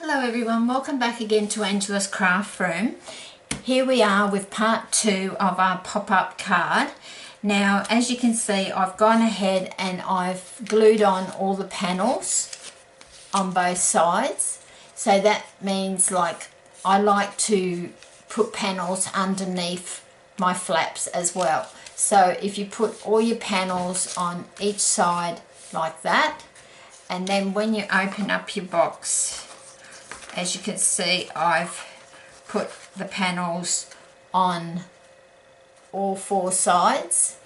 Hello everyone, welcome back again to Angela's Craft Room. Here we are with part 2 of our pop-up card. Now as you can see, I've gone ahead and I've glued on all the panels on both sides. So that means I like to put panels underneath my flaps as well. So if you put all your panels on each side like that, and then when you open up your box, as you can see, I've put the panels on all 4 sides,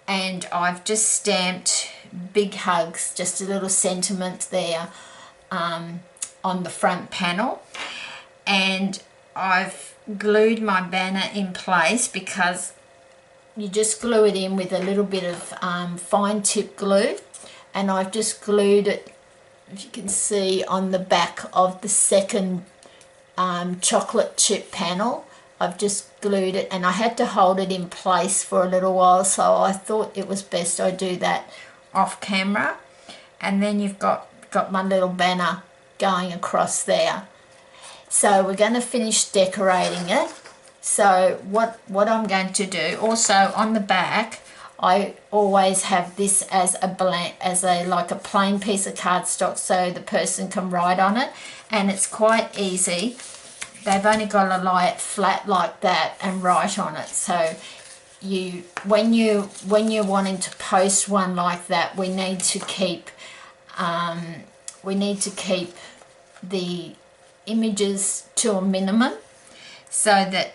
and I've just stamped big hugs, just a little sentiment there on the front panel, and I've glued my banner in place because you just glue it in with a little bit of fine tip glue, and I've just glued it, as you can see, on the back of the second chocolate chip panel. I've just glued it, and I had to hold it in place for a little while, so I thought it was best I do that off camera. And then you've got my little banner going across there. So we're going to finish decorating it. So what I'm going to do, also on the back, I always have this as a plain piece of cardstock so the person can write on it, and it's quite easy. They've only got to lie it flat like that and write on it. So when you're wanting to post one like that, we need to keep the images to a minimum so that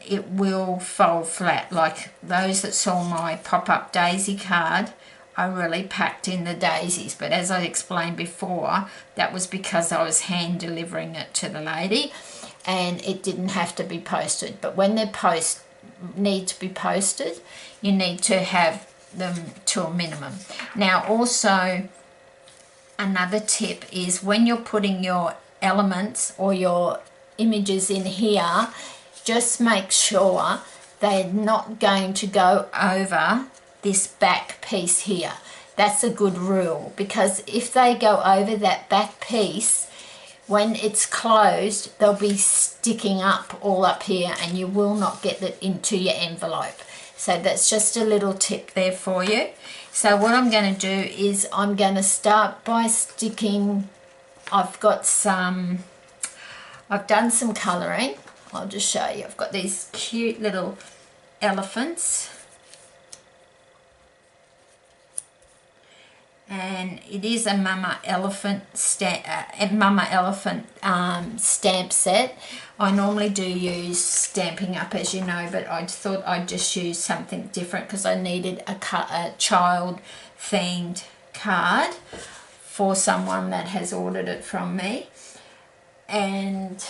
it will fold flat. Like those that saw my pop-up daisy card, I really packed in the daisies, but as I explained before, that was because I was hand delivering it to the lady and it didn't have to be posted. But when they need to be posted, you need to have them to a minimum. Now also, another tip is when you're putting your elements or your images in here, just make sure they're not going to go over this back piece here. That's a good rule, because if they go over that back piece, when it's closed, they'll be sticking up all up here and you will not get it into your envelope. So that's just a little tip there for you. So what I'm going to do is I'm going to start by sticking, I've done some colouring. I'll just show you. I've got these cute little elephants, and it is a Mama Elephant stamp set. I normally do use Stampin' Up, as you know, but I thought I'd just use something different because I needed a child themed card for someone that has ordered it from me. And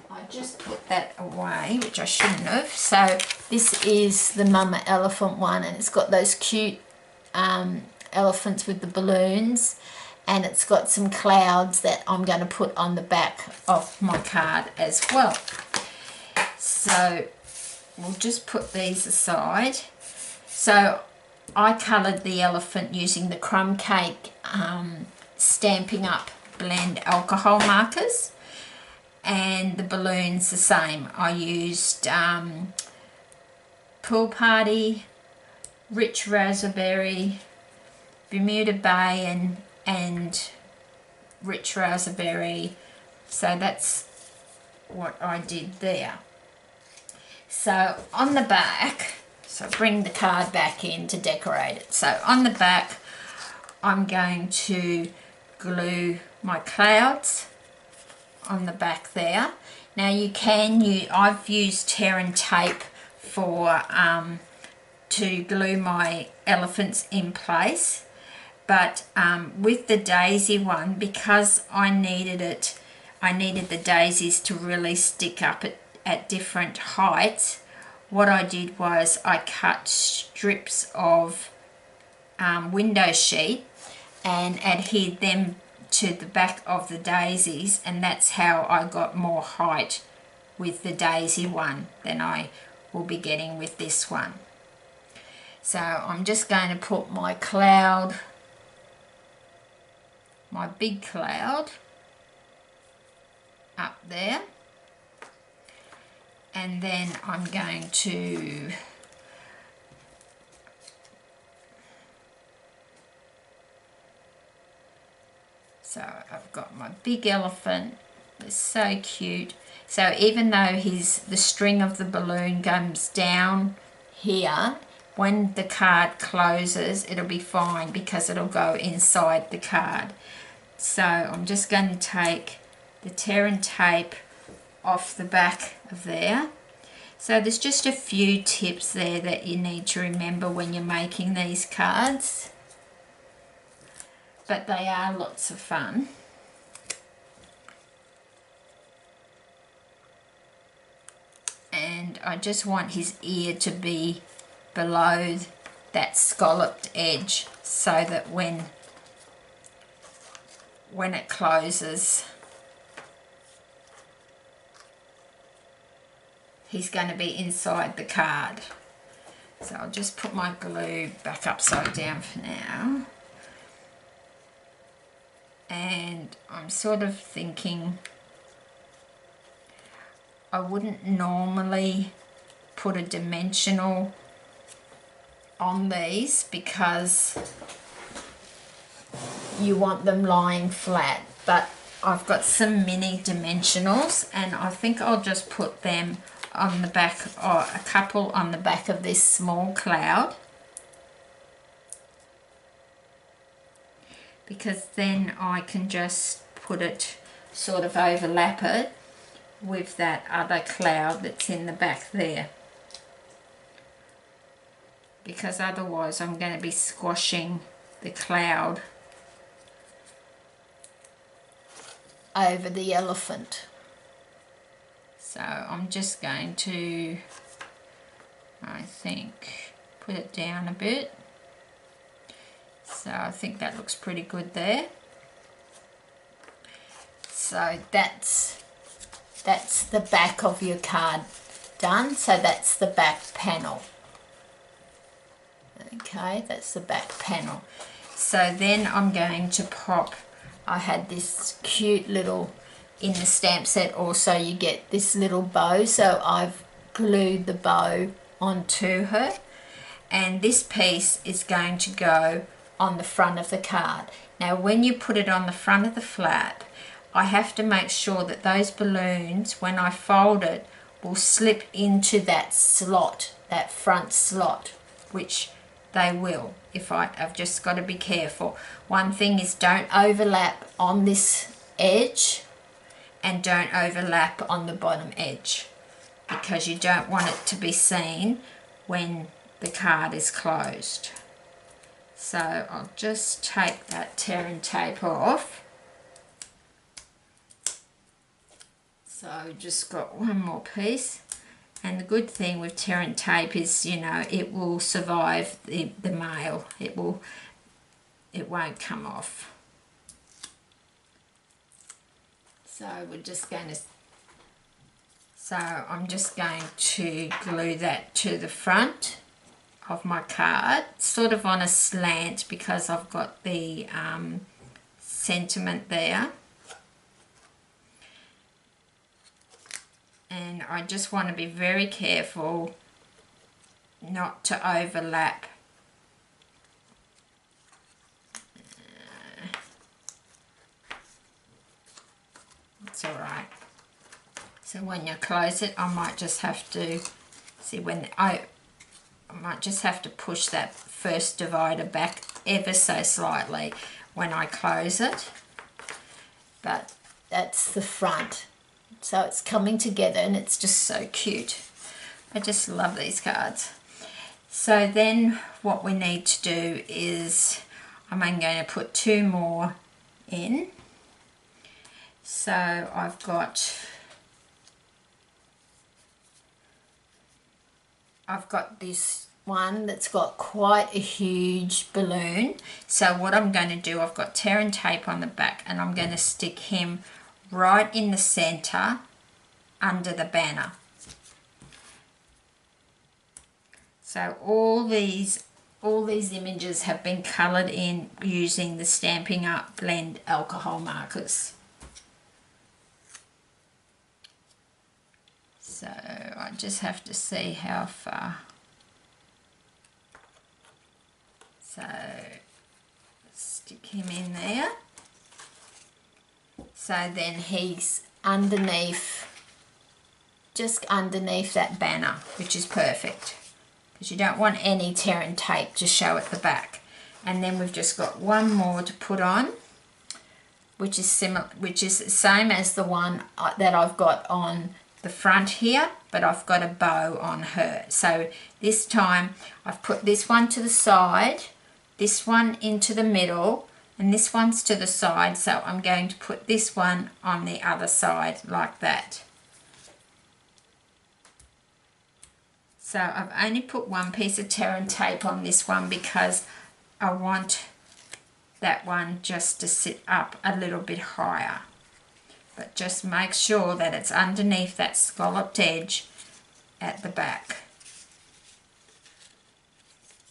I just put that away, which I shouldn't have. So this is the Mama Elephant one, and it's got those cute elephants with the balloons, and it's got some clouds that I'm going to put on the back of my card as well. So we'll just put these aside. So I coloured the elephant using the Crumb Cake Stampin' Up blend alcohol markers, and the balloons the same. I used Pool Party, Rich Raspberry, Bermuda Bay and Rich Raspberry. So that's what I did there. So on the back, so bring the card back in to decorate it. So on the back, I'm going to glue my clouds on the back there. Now you can use, I've used tear and tape for to glue my elephants in place, but with the daisy one, because I needed the daisies to really stick up at different heights, what I did was I cut strips of window sheet and adhered them to the back of the daisies, and that's how I got more height with the daisy one than I will be getting with this one. So I'm just going to put my cloud, my big cloud, up there, and then I'm going to so I've got my big elephant. It's so cute. So even though the string of the balloon comes down here, when the card closes it'll be fine because it'll go inside the card. So I'm just going to take the tear and tape off the back of there. So there's just a few tips there that you need to remember when you're making these cards, but they are lots of fun. And I just want his ear to be below that scalloped edge so that when it closes he's going to be inside the card. So I'll just put my glue back upside down for now. And I'm sort of thinking I wouldn't normally put a dimensional on these because you want them lying flat, but I've got some mini dimensionals and I think I'll just put them on the back, or a couple on the back of this small cloud, because then I can just put it, sort of overlap it with that other cloud that's in the back there, because otherwise I'm going to be squashing the cloud over the elephant. So I'm just going to, I think, put it down a bit. So I think that looks pretty good there. So that's the back of your card done. So that's the back panel. Okay, that's the back panel. So then I'm going to pop, I had this cute little, in the stamp set also you get this little bow, so I've glued the bow onto her, and this piece is going to go on the front of the card. Now when you put it on the front of the flap, I have to make sure that those balloons, when I fold it, will slip into that slot, that front slot, which they will. I've just got to be careful. One thing is, don't overlap on this edge and don't overlap on the bottom edge, because you don't want it to be seen when the card is closed. So I'll just take that tear and tape off. So I've just got one more piece. And the good thing with tear and tape is, you know, it will survive the mail. It won't come off. So I'm just going to glue that to the front of my card, sort of on a slant, because I've got the sentiment there. And I just want to be very careful not to overlap. It's all right. So when you close it, I might just have to I might just have to push that first divider back ever so slightly when I close it. But that's the front. So it's coming together and it's just so cute. I just love these cards. So then what we need to do is I'm going to put two more in. So I've got this one that's got quite a huge balloon. So what I'm going to do, I've got tear and tape on the back, and I'm going to stick him right in the center under the banner. So all these images have been coloured in using the Stampin' Up blend alcohol markers. So I just have to see how far. So stick him in there. So then he's underneath, just underneath that banner, which is perfect, because you don't want any tearing tape to show at the back. And then we've just got one more to put on, which is similar, which is the same as the one that I've got on the front here, but I've got a bow on her. So this time I've put this one to the side, this one into the middle, and this one's to the side, so I'm going to put this one on the other side like that. So I've only put one piece of tearing tape on this one because I want that one just to sit up a little bit higher. But just make sure that it's underneath that scalloped edge at the back.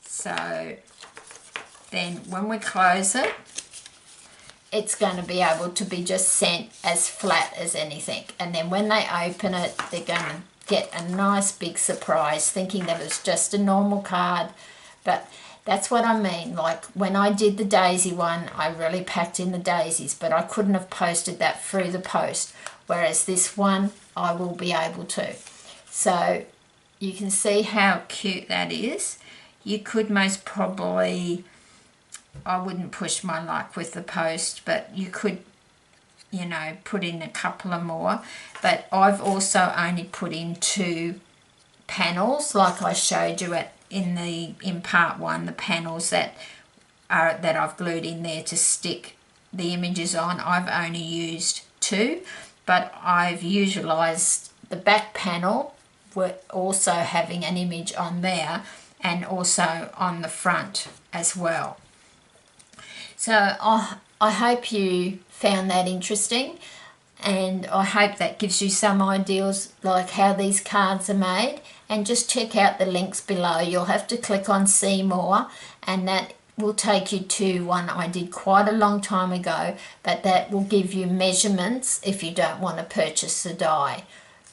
So then when we close it, it's going to be able to be just sent as flat as anything. And then when they open it, they're going to get a nice big surprise, thinking that it's just a normal card. But that's what I mean. Like when I did the daisy one, I really packed in the daisies, but I couldn't have posted that through the post. Whereas this one, I will be able to. So you can see how cute that is. You could most probably, I wouldn't push my luck with the post, but you could, you know, put in a couple of more. But I've also only put in 2 panels, like I showed you in part 1, the panels that I've glued in there to stick the images on. I've only used 2, but I've utilised the back panel with also having an image on there, and also on the front as well. So I hope you found that interesting, and I hope that gives you some ideas like how these cards are made. And just check out the links below. You'll have to click on see more, and that will take you to one I did quite a long time ago, but that will give you measurements if you don't want to purchase the die.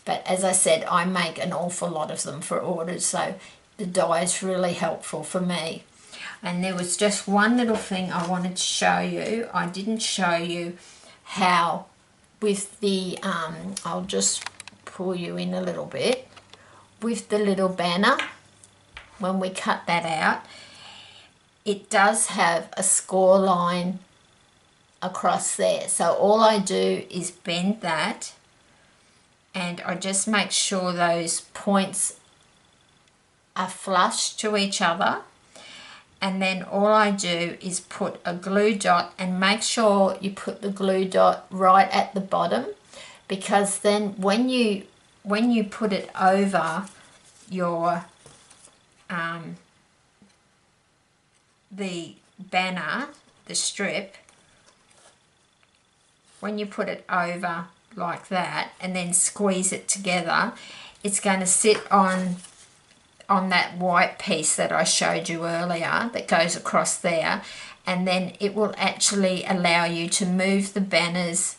But as I said, I make an awful lot of them for orders, so the die is really helpful for me. And there was just one little thing I wanted to show you. I didn't show you how with the, I'll just pull you in a little bit, with the little banner, when we cut that out, it does have a score line across there. So all I do is bend that, and I just make sure those points are flush to each other, and then all I do is put a glue dot, and make sure you put the glue dot right at the bottom, because then when you put it over your the banner, the strip, when you put it over like that and then squeeze it together, it's going to sit on that white piece that I showed you earlier that goes across there, and then it will actually allow you to move the banners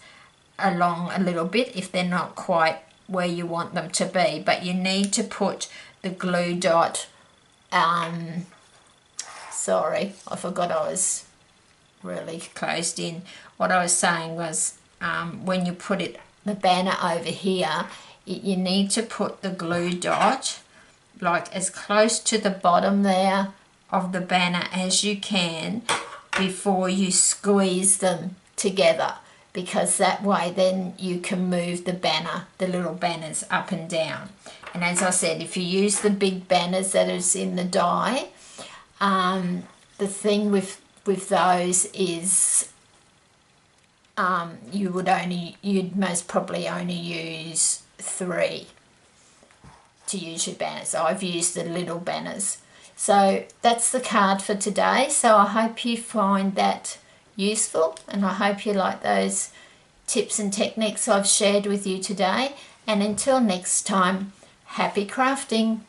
along a little bit if they're not quite where you want them to be. But you need to put the glue dot, sorry, I forgot I was really closed in. What I was saying was when you put the banner over here, you need to put the glue dot like as close to the bottom there of the banner as you can before you squeeze them together, because that way then you can move the banner, the little banners, up and down. And as I said, if you use the big banners that is in the die, the thing with those is you'd most probably only use 3 to use your banners. So I've used the little banners. So that's the card for today. So I hope you find that useful, and I hope you like those tips and techniques I've shared with you today. And until next time, happy crafting.